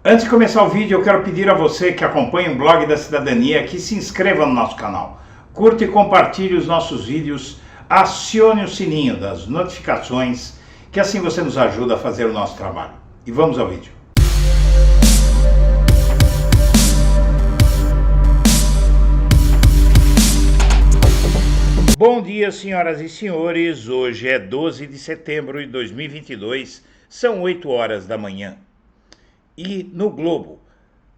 Antes de começar o vídeo, eu quero pedir a você que acompanha o Blog da Cidadania que se inscreva no nosso canal, curta e compartilhe os nossos vídeos, acione o sininho das notificações, que assim você nos ajuda a fazer o nosso trabalho. E vamos ao vídeo. Bom dia, senhoras e senhores. Hoje é 12 de setembro de 2022, são 8 horas da manhã. E no Globo,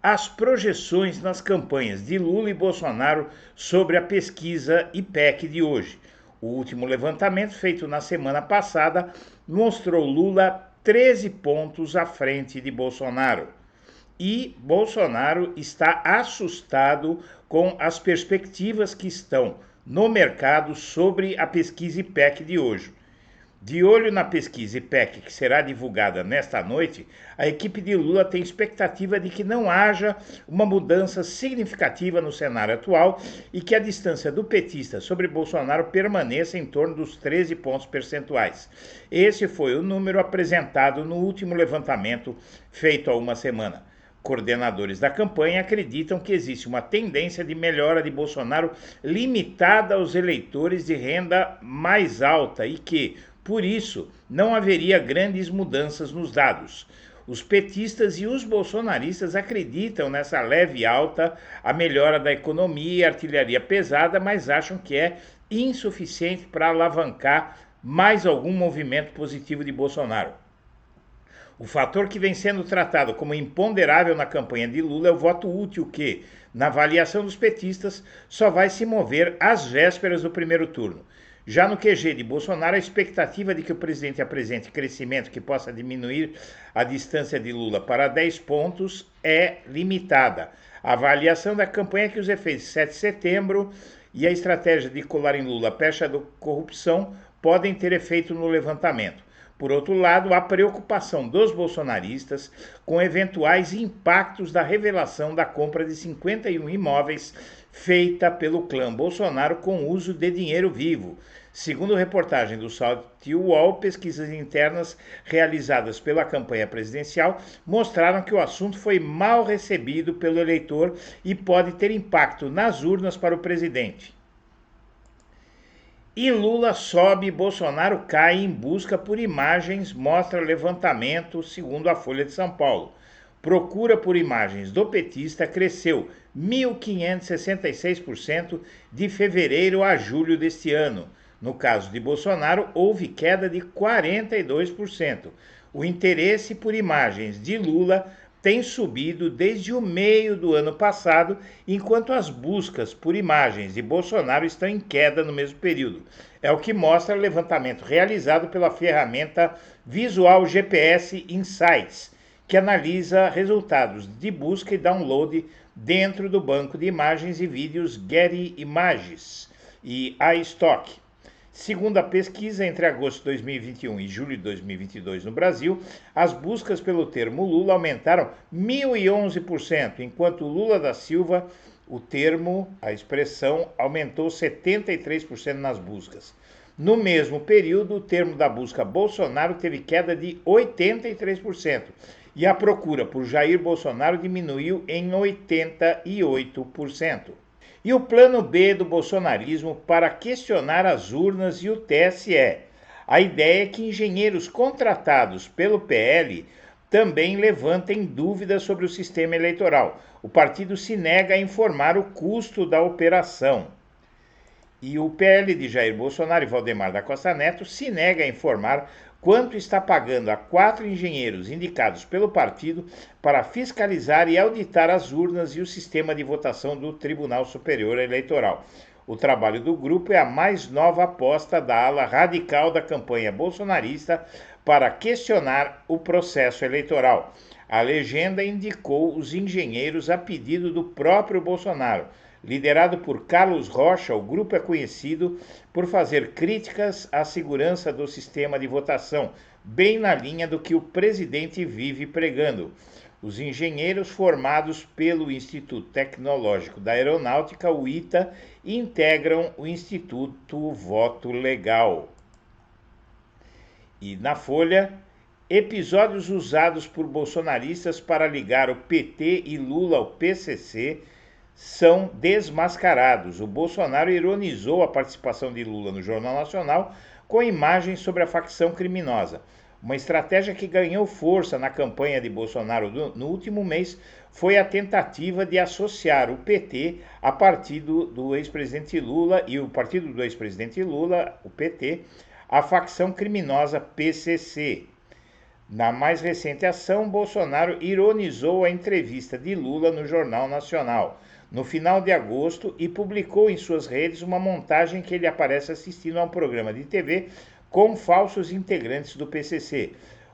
as projeções nas campanhas de Lula e Bolsonaro sobre a pesquisa IPEC de hoje. O último levantamento, feito na semana passada, mostrou Lula 13 pontos à frente de Bolsonaro. E Bolsonaro está assustado com as perspectivas que estão no mercado sobre a pesquisa IPEC de hoje. De olho na pesquisa IPEC, que será divulgada nesta noite, a equipe de Lula tem expectativa de que não haja uma mudança significativa no cenário atual e que a distância do petista sobre Bolsonaro permaneça em torno dos 13 pontos percentuais. Esse foi o número apresentado no último levantamento feito há uma semana. Coordenadores da campanha acreditam que existe uma tendência de melhora de Bolsonaro limitada aos eleitores de renda mais alta e que, por isso, não haveria grandes mudanças nos dados. Os petistas e os bolsonaristas acreditam nessa leve alta, a melhora da economia e artilharia pesada, mas acham que é insuficiente para alavancar mais algum movimento positivo de Bolsonaro. O fator que vem sendo tratado como imponderável na campanha de Lula é o voto útil que, na avaliação dos petistas, só vai se mover às vésperas do primeiro turno. Já no QG de Bolsonaro, a expectativa de que o presidente apresente crescimento que possa diminuir a distância de Lula para 10 pontos é limitada. A avaliação da campanha é que os efeitos de 7 de setembro e a estratégia de colar em Lula a pecha da corrupção podem ter efeito no levantamento. Por outro lado, há preocupação dos bolsonaristas com eventuais impactos da revelação da compra de 51 imóveis feita pelo clã Bolsonaro com uso de dinheiro vivo. Segundo reportagem do site UOL, pesquisas internas realizadas pela campanha presidencial mostraram que o assunto foi mal recebido pelo eleitor e pode ter impacto nas urnas para o presidente. E Lula sobe e Bolsonaro cai em busca por imagens, mostra levantamento segundo a Folha de São Paulo. Procura por imagens do petista cresceu 1.566% de fevereiro a julho deste ano. No caso de Bolsonaro, houve queda de 42%. O interesse por imagens de Lula tem subido desde o meio do ano passado, enquanto as buscas por imagens de Bolsonaro estão em queda no mesmo período. É o que mostra o levantamento realizado pela ferramenta Visual GPS Insights, que analisa resultados de busca e download dentro do banco de imagens e vídeos Getty Images e iStock. Segundo a pesquisa, entre agosto de 2021 e julho de 2022 no Brasil, as buscas pelo termo Lula aumentaram 1.011%, enquanto Lula da Silva, o termo, a expressão, aumentou 73% nas buscas. No mesmo período, o termo da busca Bolsonaro teve queda de 83% e a procura por Jair Bolsonaro diminuiu em 88%. E o plano B do bolsonarismo para questionar as urnas e o TSE. A ideia é que engenheiros contratados pelo PL também levantem dúvidas sobre o sistema eleitoral. O partido se nega a informar o custo da operação. E o PL de Jair Bolsonaro e Valdemar da Costa Neto se nega a informar quanto está pagando a 4 engenheiros indicados pelo partido para fiscalizar e auditar as urnas e o sistema de votação do Tribunal Superior Eleitoral. O trabalho do grupo é a mais nova aposta da ala radical da campanha bolsonarista para questionar o processo eleitoral. A legenda indicou os engenheiros a pedido do próprio Bolsonaro. Liderado por Carlos Rocha, o grupo é conhecido por fazer críticas à segurança do sistema de votação, bem na linha do que o presidente vive pregando. Os engenheiros formados pelo Instituto Tecnológico da Aeronáutica, o ITA, integram o Instituto Voto Legal. E na Folha, Episódios usados por bolsonaristas para ligar o PT e Lula ao PCC são desmascarados. O Bolsonaro ironizou a participação de Lula no Jornal Nacional com imagens sobre a facção criminosa. Uma estratégia que ganhou força na campanha de Bolsonaro no último mês foi a tentativa de associar o PT a partido do ex-presidente Lula e o partido do ex-presidente Lula, o PT, à facção criminosa PCC. Na mais recente ação, Bolsonaro ironizou a entrevista de Lula no Jornal Nacional, no final de agosto, e publicou em suas redes uma montagem que ele aparece assistindo a um programa de TV com falsos integrantes do PCC.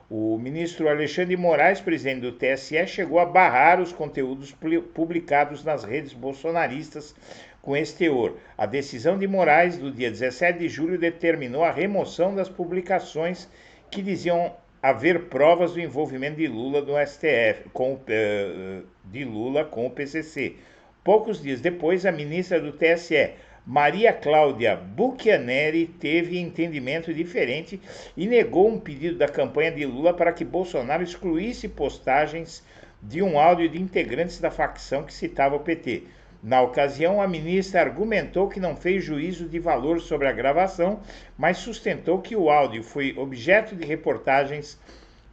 O ministro Alexandre de Moraes, presidente do TSE, chegou a barrar os conteúdos publicados nas redes bolsonaristas com esse teor. A decisão de Moraes, do dia 17 de julho, determinou a remoção das publicações que diziam haver provas do envolvimento de Lula no STF, de Lula com o PCC. Poucos dias depois, a ministra do TSE, Maria Cláudia Buchianeri, teve entendimento diferente e negou um pedido da campanha de Lula para que Bolsonaro excluísse postagens de um áudio de integrantes da facção que citava o PT. Na ocasião, a ministra argumentou que não fez juízo de valor sobre a gravação, mas sustentou que o áudio foi objeto de reportagens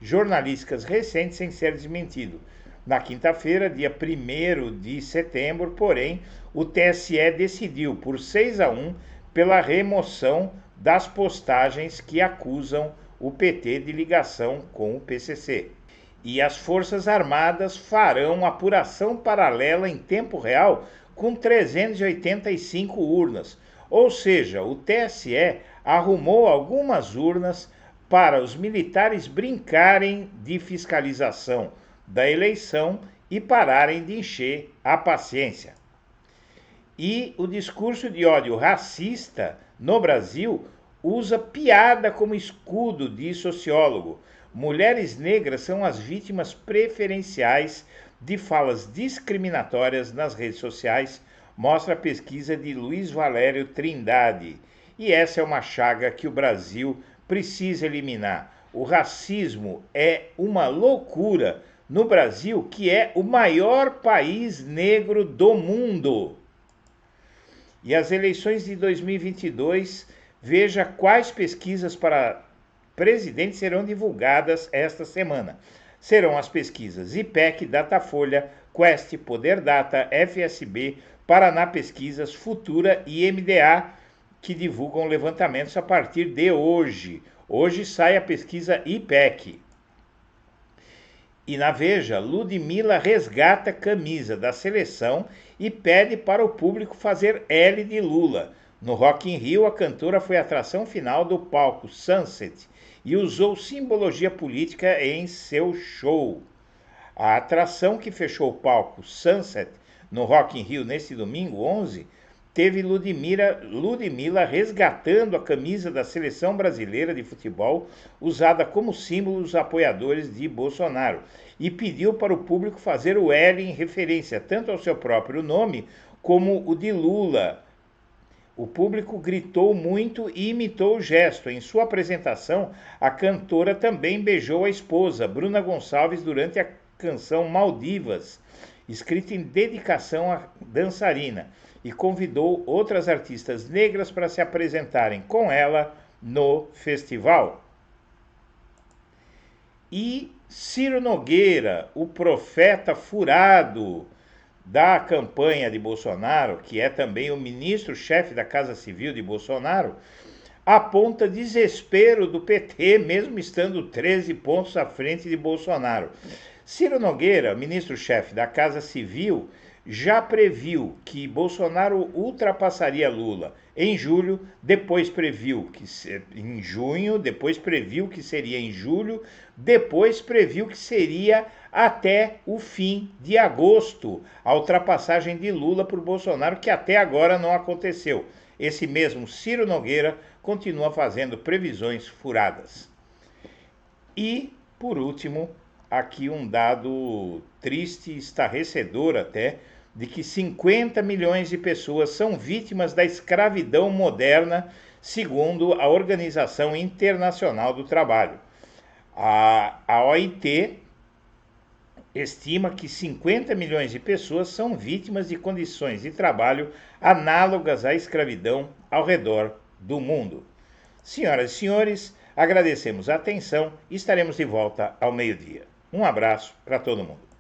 jornalísticas recentes sem ser desmentido. Na quinta-feira, dia 1º de setembro, porém, o TSE decidiu por 6-1 pela remoção das postagens que acusam o PT de ligação com o PCC. E as Forças Armadas farão apuração paralela em tempo real com 385 urnas. Ou seja, o TSE arrumou algumas urnas para os militares brincarem de fiscalização da eleição e pararem de encher a paciência. E o discurso de ódio racista no Brasil usa piada como escudo, diz sociólogo. Mulheres negras são as vítimas preferenciais de falas discriminatórias nas redes sociais, mostra a pesquisa de Luiz Valério Trindade. E essa é uma chaga que o Brasil precisa eliminar. O racismo é uma loucura no Brasil, que é o maior país negro do mundo. E as eleições de 2022, veja quais pesquisas para presidente serão divulgadas esta semana. Serão as pesquisas IPEC, Datafolha, Quest, Poder Data, FSB, Paraná Pesquisas, Futura e MDA, que divulgam levantamentos a partir de hoje. Hoje sai a pesquisa IPEC. E na Veja, Ludmilla resgata camisa da seleção e pede para o público fazer L de Lula. No Rock in Rio, a cantora foi a atração final do palco Sunset e usou simbologia política em seu show. A atração que fechou o palco Sunset no Rock in Rio neste domingo 11 teve Ludmilla resgatando a camisa da seleção brasileira de futebol usada como símbolo dos apoiadores de Bolsonaro e pediu para o público fazer o L em referência tanto ao seu próprio nome como o de Lula. O público gritou muito e imitou o gesto. Em sua apresentação, a cantora também beijou a esposa, Bruna Gonçalves, durante a canção Maldivas, escrita em dedicação à dançarina, e convidou outras artistas negras para se apresentarem com ela no festival. E Ciro Nogueira, o profeta furado da campanha de Bolsonaro, que é também o ministro-chefe da Casa Civil de Bolsonaro, aponta desespero do PT, mesmo estando 13 pontos à frente de Bolsonaro. Ciro Nogueira, ministro-chefe da Casa Civil, já previu que Bolsonaro ultrapassaria Lula em julho, depois previu que em junho, depois previu que seria em julho, depois previu que seria até o fim de agosto, a ultrapassagem de Lula por Bolsonaro, que até agora não aconteceu. Esse mesmo Ciro Nogueira continua fazendo previsões furadas. E, por último, aqui um dado triste, estarrecedor até, de que 50 milhões de pessoas são vítimas da escravidão moderna, segundo a Organização Internacional do Trabalho. A OIT estima que 50 milhões de pessoas são vítimas de condições de trabalho análogas à escravidão ao redor do mundo. Senhoras e senhores, agradecemos a atenção e estaremos de volta ao meio-dia. Um abraço para todo mundo.